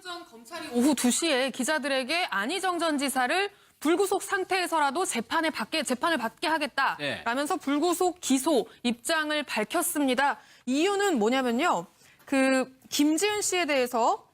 전 검찰이 오후 2시에 기자들에게 안희정 전 지사를 불구속 상태에서라도 재판을 받게 하겠다라면서 불구속 기소 입장을 밝혔습니다. 이유는 뭐냐면요. 김지은 씨에 대해서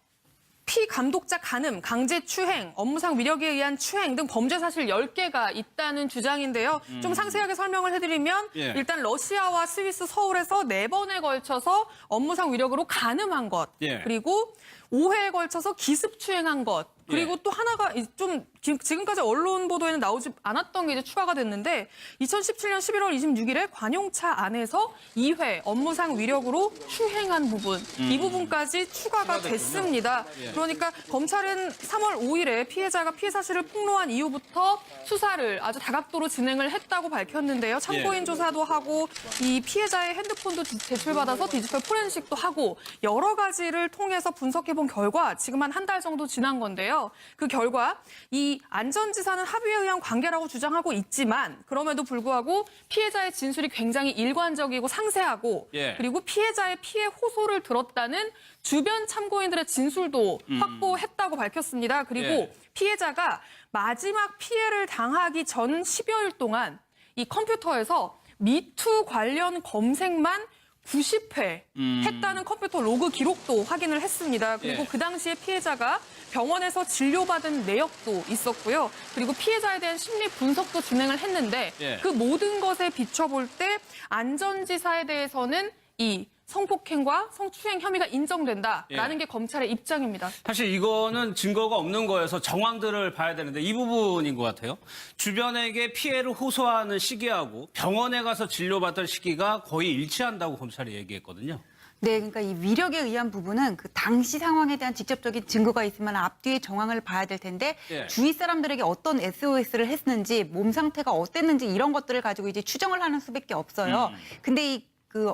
피감독자 간음, 강제추행, 업무상 위력에 의한 추행 등 범죄 사실 10개가 있다는 주장인데요. 좀 상세하게 설명을 해드리면 일단 러시아와 스위스 서울에서 4번에 걸쳐서 업무상 위력으로 간음한 것, 그리고 5회에 걸쳐서 기습추행한 것, 그리고 또 하나가 좀 지금까지 언론 보도에는 나오지 않았던 게 이제 추가가 됐는데 2017년 11월 26일에 관용차 안에서 2회 업무상 위력으로 추행한 부분, 이 부분까지 추가가 됐습니다. 그러니까 검찰은 3월 5일에 피해자가 피해 사실을 폭로한 이후부터 수사를 아주 다각도로 진행을 했다고 밝혔는데요. 참고인 조사도 하고 이 피해자의 핸드폰도 제출받아서 디지털 포렌식도 하고 여러 가지를 통해서 분석해본 결과 지금 한 달 정도 지난 건데요. 그 결과 이 안 전 지사는 합의에 의한 관계라고 주장하고 있지만 그럼에도 불구하고 피해자의 진술이 굉장히 일관적이고 상세하고 그리고 피해자의 피해 호소를 들었다는 주변 참고인들의 진술도 확보했다고 밝혔습니다. 그리고 피해자가 마지막 피해를 당하기 전 10여일 동안 이 컴퓨터에서 미투 관련 검색만 90회 했다는 컴퓨터 로그 기록도 확인을 했습니다. 그리고 그 당시에 피해자가 병원에서 진료받은 내역도 있었고요. 그리고 피해자에 대한 심리 분석도 진행을 했는데 그 모든 것에 비춰볼 때 안 전 지사에 대해서는 이 성폭행과 성추행 혐의가 인정된다라는 게 검찰의 입장입니다. 사실 이거는 증거가 없는 거여서 정황들을 봐야 되는데 이 부분인 것 같아요. 주변에게 피해를 호소하는 시기하고 병원에 가서 진료받을 시기가 거의 일치한다고 검찰이 얘기했거든요. 네, 그러니까 이 위력에 의한 부분은 그 당시 상황에 대한 직접적인 증거가 있으면 앞뒤의 정황을 봐야 될 텐데 주위 사람들에게 어떤 SOS를 했는지 몸 상태가 어땠는지 이런 것들을 가지고 이제 추정을 하는 수밖에 없어요. 근데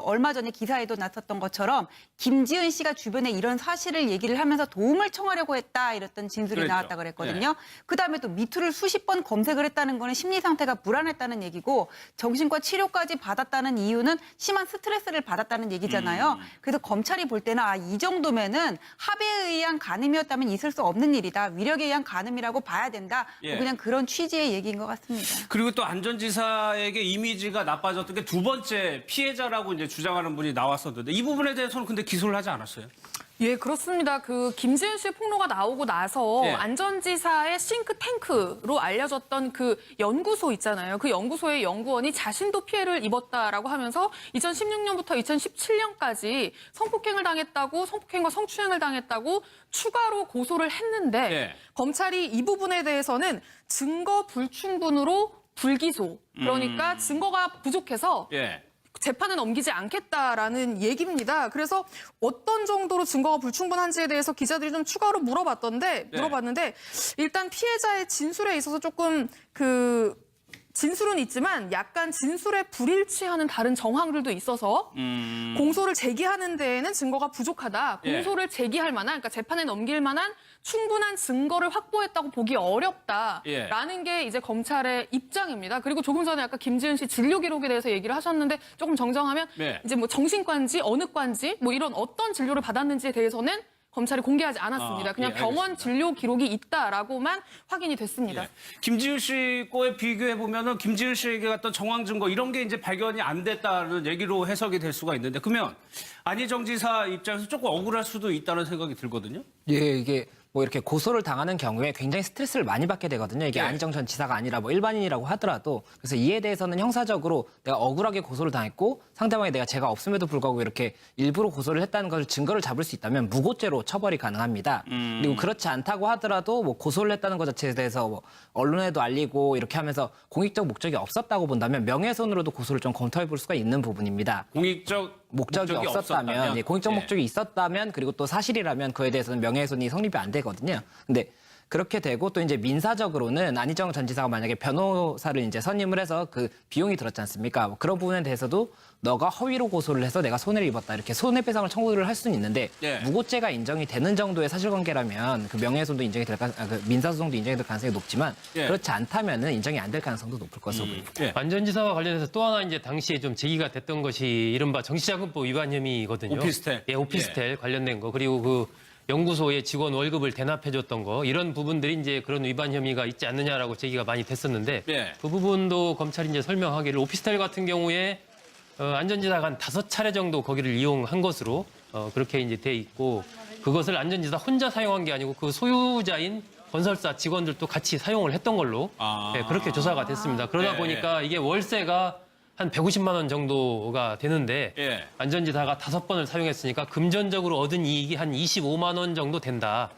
얼마 전에 기사에도 나섰던 것처럼 김지은 씨가 주변에 이런 사실을 얘기를 하면서 도움을 청하려고 했다 이랬던 진술이 나왔다 그랬거든요. 그다음에 또 미투를 수십 번 검색을 했다는 거는 심리 상태가 불안했다는 얘기고 정신과 치료까지 받았다는 이유는 심한 스트레스를 받았다는 얘기잖아요. 그래서 검찰이 볼 때는 이 정도면은 합의에 의한 간음이었다면 있을 수 없는 일이다. 위력에 의한 간음이라고 봐야 된다. 뭐 그냥 그런 취지의 얘기인 것 같습니다. 그리고 또 안 전 지사에게 이미지가 나빠졌던 게 두 번째 피해자라고 이제 주장하는 분이 나왔었는데 이 부분에 대해서는 근데 기소를 하지 않았어요? 예, 그렇습니다. 김지은 씨의 폭로가 나오고 나서 안 전 지사의 싱크탱크로 알려졌던 그 연구소 있잖아요. 그 연구소의 연구원이 자신도 피해를 입었다라고 하면서 2016년부터 2017년까지 성폭행과 성추행을 당했다고 추가로 고소를 했는데 검찰이 이 부분에 대해서는 증거 불충분으로 불기소. 그러니까 증거가 부족해서 재판에 넘기지 않겠다라는 얘기입니다. 그래서 어떤 정도로 증거가 불충분한지에 대해서 기자들이 좀 추가로 물어봤는데 일단 피해자의 진술에 있어서 조금 진술은 있지만 약간 진술에 불일치하는 다른 정황들도 있어서 공소를 제기하는 데에는 증거가 부족하다. 공소를 제기할 만한, 그러니까 재판에 넘길 만한 충분한 증거를 확보했다고 보기 어렵다라는 게 이제 검찰의 입장입니다. 그리고 조금 전에 아까 김지은 씨 진료 기록에 대해서 얘기를 하셨는데 조금 정정하면 이제 뭐 정신과인지 어느 과인지 뭐 이런 어떤 진료를 받았는지에 대해서는 검찰이 공개하지 않았습니다. 그냥 병원 진료 기록이 있다라고만 확인이 됐습니다. 김지은 씨 거에 비교해 보면은 김지은 씨에게 갔던 정황 증거 이런 게 이제 발견이 안 됐다는 얘기로 해석이 될 수가 있는데 그러면 안희정 지사 입장에서 조금 억울할 수도 있다는 생각이 들거든요. 예, 이게 뭐 이렇게 고소를 당하는 경우에 굉장히 스트레스를 많이 받게 되거든요. 이게 안희정 전 지사가 아니라 뭐 일반인이라고 하더라도. 그래서 이에 대해서는 형사적으로 내가 억울하게 고소를 당했고 상대방이 내가 죄가 없음에도 불구하고 이렇게 일부러 고소를 했다는 것을 증거를 잡을 수 있다면 무고죄로 처벌이 가능합니다. 그리고 그렇지 않다고 하더라도 뭐 고소를 했다는 것 자체에 대해서 뭐 언론에도 알리고 이렇게 하면서 공익적 목적이 없었다고 본다면 명예훼손으로도 고소를 좀 검토해 볼 수가 있는 부분입니다. 공익적 목적이 없었다면, 공익적 목적이 있었다면, 그리고 또 사실이라면 그에 대해서는 명예훼손이 성립이 안 되거든요. 근데 그렇게 되고 또 이제 민사적으로는 안희정 전 지사가 만약에 변호사를 이제 선임을 해서 그 비용이 들었지 않습니까? 뭐 그런 부분에 대해서도 너가 허위로 고소를 해서 내가 손해를 입었다 이렇게 손해배상을 청구를 할 수는 있는데 무고죄가 인정이 되는 정도의 사실관계라면 그 명예훼손도 인정이 될 민사소송도 인정이 될 가능성이 높지만 그렇지 않다면은 인정이 안 될 가능성도 높을 것으로 보입니다. 안 전 지사와 관련해서 또 하나 이제 당시에 좀 제기가 됐던 것이 이른바 정치자금법 위반 혐의거든요. 오피스텔. 오피스텔 관련된 거. 그리고 연구소의 직원 월급을 대납해줬던 거 이런 부분들이 이제 그런 위반 혐의가 있지 않느냐라고 제기가 많이 됐었는데 예. 그 부분도 검찰이 이제 설명하기를 오피스텔 같은 경우에 안전지사가 한 5차례 정도 거기를 이용한 것으로 그렇게 이제 돼 있고 그것을 안전지사 혼자 사용한 게 아니고 그 소유자인 건설사 직원들도 같이 사용을 했던 걸로 네, 그렇게 조사가 됐습니다. 그러다 예, 보니까 이게 월세가 한 150만 원 정도가 되는데 예. 안전지사가 5번을 사용했으니까 금전적으로 얻은 이익이 한 25만 원 정도 된다.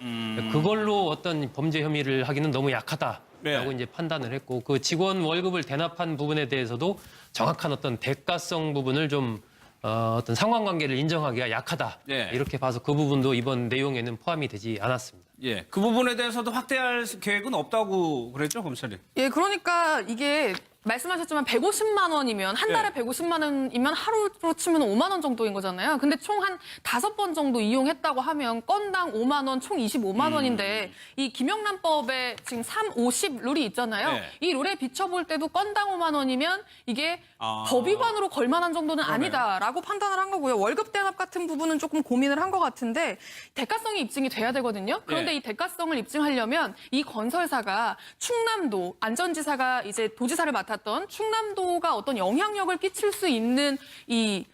그걸로 어떤 범죄 혐의를 하기는 너무 약하다라고 네. 이제 판단을 했고 그 직원 월급을 대납한 부분에 대해서도 정확한 어떤 대가성 부분을 좀 어떤 상관관계를 인정하기가 약하다. 네. 이렇게 봐서 그 부분도 이번 내용에는 포함이 되지 않았습니다. 예. 그 부분에 대해서도 확대할 계획은 없다고 그랬죠, 검찰이? 예, 그러니까 이게 말씀하셨지만 150만 원이면 한 달에 네. 150만 원이면 하루로 치면 5만 원 정도인 거잖아요. 근데 총 한 5번 정도 이용했다고 하면 건당 5만 원, 총 25만 원인데 이 김영란법에 지금 3, 50 룰이 있잖아요. 네. 이 룰에 비춰볼 때도 건당 5만 원이면 이게 법 위반으로 걸 만한 정도는 아니다라고 판단을 한 거고요. 월급 대납 같은 부분은 조금 고민을 한 것 같은데 대가성이 입증이 돼야 되거든요. 그런데 네. 이 대가성을 입증하려면 이 건설사가 충남도 안전지사가 이제 도지사를 맡았던 충남도가 어떤 영향력을 끼칠 수 있는 이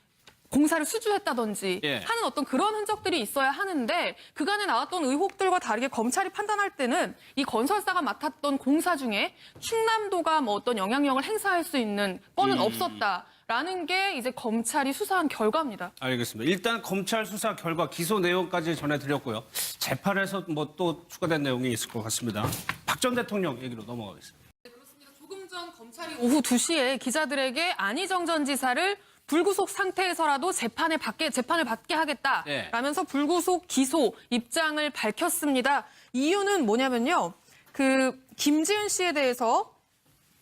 공사를 수주했다든지 예. 하는 어떤 그런 흔적들이 있어야 하는데 그간에 나왔던 의혹들과 다르게 검찰이 판단할 때는 이 건설사가 맡았던 공사 중에 충남도가 뭐 어떤 영향력을 행사할 수 있는 건은 없었다라는 게 이제 검찰이 수사한 결과입니다. 알겠습니다. 일단 검찰 수사 결과 기소 내용까지 전해드렸고요. 재판에서 뭐 또 추가된 내용이 있을 것 같습니다. 박 전 대통령 얘기로 넘어가겠습니다. 조금 전 검찰이 오후 2시에 기자들에게 안희정 전 지사를 불구속 상태에서라도 재판을 받게 하겠다라면서 불구속 기소 입장을 밝혔습니다. 이유는 뭐냐면요. 그 김지은 씨에 대해서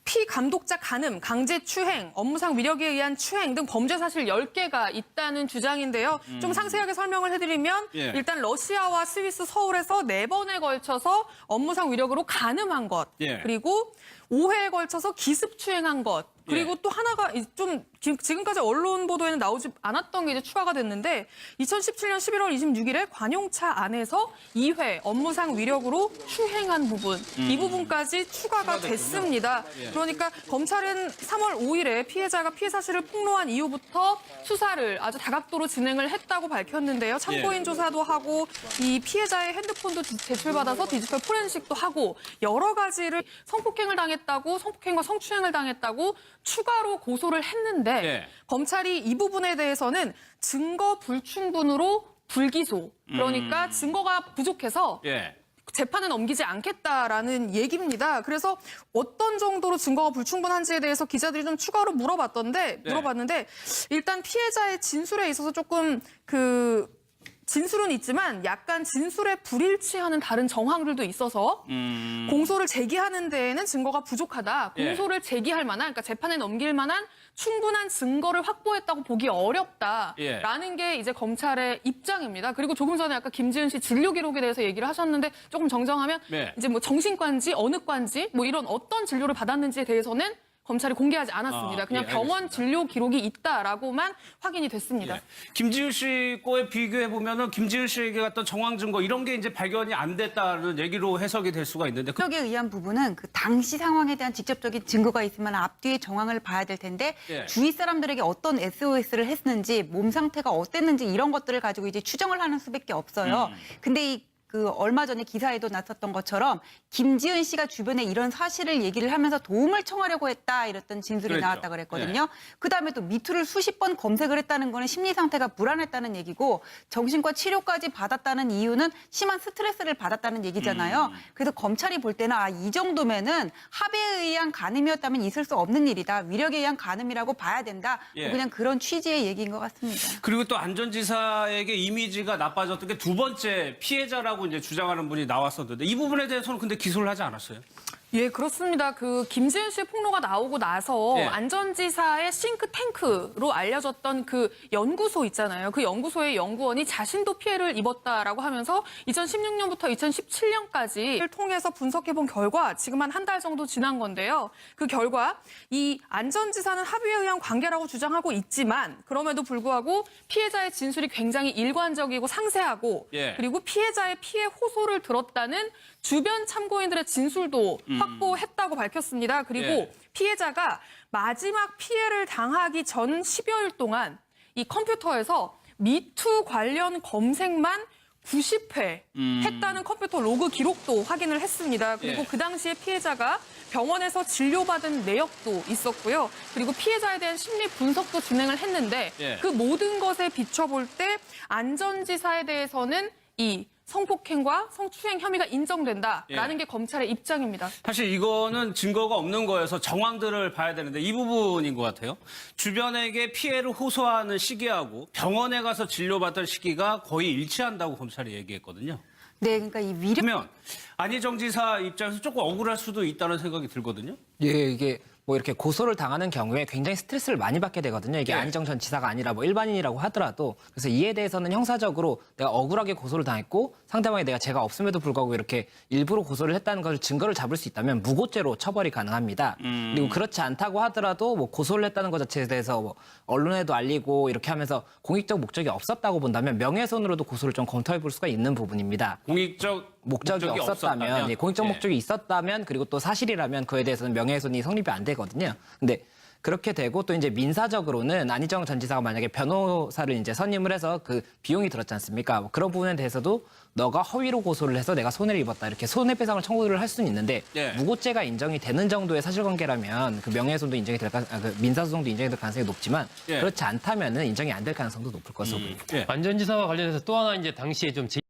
피감독자 간음, 강제추행, 업무상 위력에 의한 추행 등 범죄 사실 10개가 있다는 주장인데요. 좀 상세하게 설명을 해드리면 예. 일단 러시아와 스위스 서울에서 4번에 걸쳐서 업무상 위력으로 간음한 것, 예. 그리고 5회에 걸쳐서 기습추행한 것, 그리고 예. 또 하나가 좀 지금까지 언론 보도에는 나오지 않았던 게 이제 추가가 됐는데 2017년 11월 26일에 관용차 안에서 2회 업무상 위력으로 추행한 부분 이 부분까지 추가가 됐습니다. 예. 그러니까 검찰은 3월 5일에 피해자가 피해 사실을 폭로한 이후부터 수사를 아주 다각도로 진행을 했다고 밝혔는데요. 참고인 예. 조사도 하고 이 피해자의 핸드폰도 제출받아서 디지털 포렌식도 하고 여러 가지를 성폭행을 당했다고 성폭행과 성추행을 당했다고 추가로 고소를 했는데 예. 검찰이 이 부분에 대해서는 증거 불충분으로 불기소 그러니까 증거가 부족해서 예. 재판에 넘기지 않겠다라는 얘기입니다. 그래서 어떤 정도로 증거가 불충분한지에 대해서 기자들이 좀 추가로 물어봤는데 일단 피해자의 진술에 있어서 조금 진술은 있지만 약간 진술에 불일치하는 다른 정황들도 있어서 공소를 제기하는 데에는 증거가 부족하다. 예. 공소를 제기할 만한, 그러니까 재판에 넘길 만한 충분한 증거를 확보했다고 보기 어렵다라는 게 이제 검찰의 입장입니다. 그리고 조금 전에 아까 김지은 씨 진료 기록에 대해서 얘기를 하셨는데 조금 정정하면 네. 이제 뭐 정신과인지 어느 과인지 뭐 이런 어떤 진료를 받았는지에 대해서는 검찰이 공개하지 않았습니다. 그냥 예, 병원 알겠습니다. 진료 기록이 있다라고만 확인이 됐습니다. 예. 김지은 씨 거에 비교해 보면은 김지은 씨에게 갔던 정황 증거 이런 게 이제 발견이 안 됐다는 얘기로 해석이 될 수가 있는데 위력에 의한 부분은 그 당시 상황에 대한 직접적인 증거가 있으면 앞뒤의 정황을 봐야 될 텐데 예. 주위 사람들에게 어떤 SOS를 했는지 몸 상태가 어땠는지 이런 것들을 가지고 이제 추정을 하는 수밖에 없어요. 근데 얼마 전에 기사에도 났었던 것처럼 김지은 씨가 주변에 이런 사실을 얘기를 하면서 도움을 청하려고 했다 이랬던 진술이 그랬죠. 나왔다 그랬거든요. 그다음에 또 미투를 수십 번 검색을 했다는 거는 심리 상태가 불안했다는 얘기고 정신과 치료까지 받았다는 이유는 심한 스트레스를 받았다는 얘기잖아요. 그래서 검찰이 볼 때는 이 정도면은 합의에 의한 간음이었다면 있을 수 없는 일이다. 위력에 의한 간음이라고 봐야 된다. 예. 그냥 그런 취지의 얘기인 것 같습니다. 그리고 또 안전지사에게 이미지가 나빠졌던 게 두 번째 피해자라고 이제 주장하는 분이 나왔었는데 이 부분에 대해서는 근데 기소를 하지 않았어요. 예, 그렇습니다. 그 김지은 씨의 폭로가 나오고 나서 예. 안전지사의 싱크탱크로 알려졌던 그 연구소 있잖아요. 그 연구소의 연구원이 자신도 피해를 입었다라고 하면서 2016년부터 2017년까지를 통해서 분석해본 결과 지금 한 달 정도 지난 건데요. 그 결과 이 안전지사는 합의에 의한 관계라고 주장하고 있지만 그럼에도 불구하고 피해자의 진술이 굉장히 일관적이고 상세하고 예. 그리고 피해자의 피해 호소를 들었다는 주변 참고인들의 진술도 확보했다고 밝혔습니다. 그리고 예. 피해자가 마지막 피해를 당하기 전 10여일 동안 이 컴퓨터에서 미투 관련 검색만 90회 했다는 컴퓨터 로그 기록도 확인을 했습니다. 그리고 예. 그 당시에 피해자가 병원에서 진료받은 내역도 있었고요. 그리고 피해자에 대한 심리 분석도 진행을 했는데 예. 그 모든 것에 비춰볼 때 안전지사에 대해서는 이 성폭행과 성추행 혐의가 인정된다라는 예. 게 검찰의 입장입니다. 사실 이거는 증거가 없는 거여서 정황들을 봐야 되는데 이 부분인 것 같아요. 주변에게 피해를 호소하는 시기하고 병원에 가서 진료받던 시기가 거의 일치한다고 검찰이 얘기했거든요. 네, 그러니까 이 위력 그러면 안희정 지사 입장에서 조금 억울할 수도 있다는 생각이 들거든요. 예, 이게 뭐 이렇게 고소를 당하는 경우에 굉장히 스트레스를 많이 받게 되거든요. 이게 예. 안희정 전 지사가 아니라 뭐 일반인이라고 하더라도. 그래서 이에 대해서는 형사적으로 내가 억울하게 고소를 당했고 상대방이 내가 죄가 없음에도 불구하고 이렇게 일부러 고소를 했다는 것을 증거를 잡을 수 있다면 무고죄로 처벌이 가능합니다. 그리고 그렇지 않다고 하더라도 뭐 고소를 했다는 것 자체에 대해서 뭐 언론에도 알리고 이렇게 하면서 공익적 목적이 없었다고 본다면 명예훼손으로도 고소를 좀 검토해 볼 수가 있는 부분입니다. 공익적 목적이 없었다면, 예, 공익적 예. 목적이 있었다면, 그리고 또 사실이라면 그에 대해서는 명예훼손이 성립이 안 되거든요. 근데 그렇게 되고 또 이제 민사적으로는 안희정 전 지사가 만약에 변호사를 이제 선임을 해서 그 비용이 들었지 않습니까? 뭐 그런 부분에 대해서도 너가 허위로 고소를 해서 내가 손해를 입었다 이렇게 손해배상을 청구를 할 수는 있는데 예. 무고죄가 인정이 되는 정도의 사실관계라면 그 명예훼손도 인정이 될 그 민사소송도 인정이 될 가능성이 높지만 예. 그렇지 않다면은 인정이 안 될 가능성도 높을 것으로 보입니다. 예. 안전지사와 관련해서 또 하나 이제 당시에 좀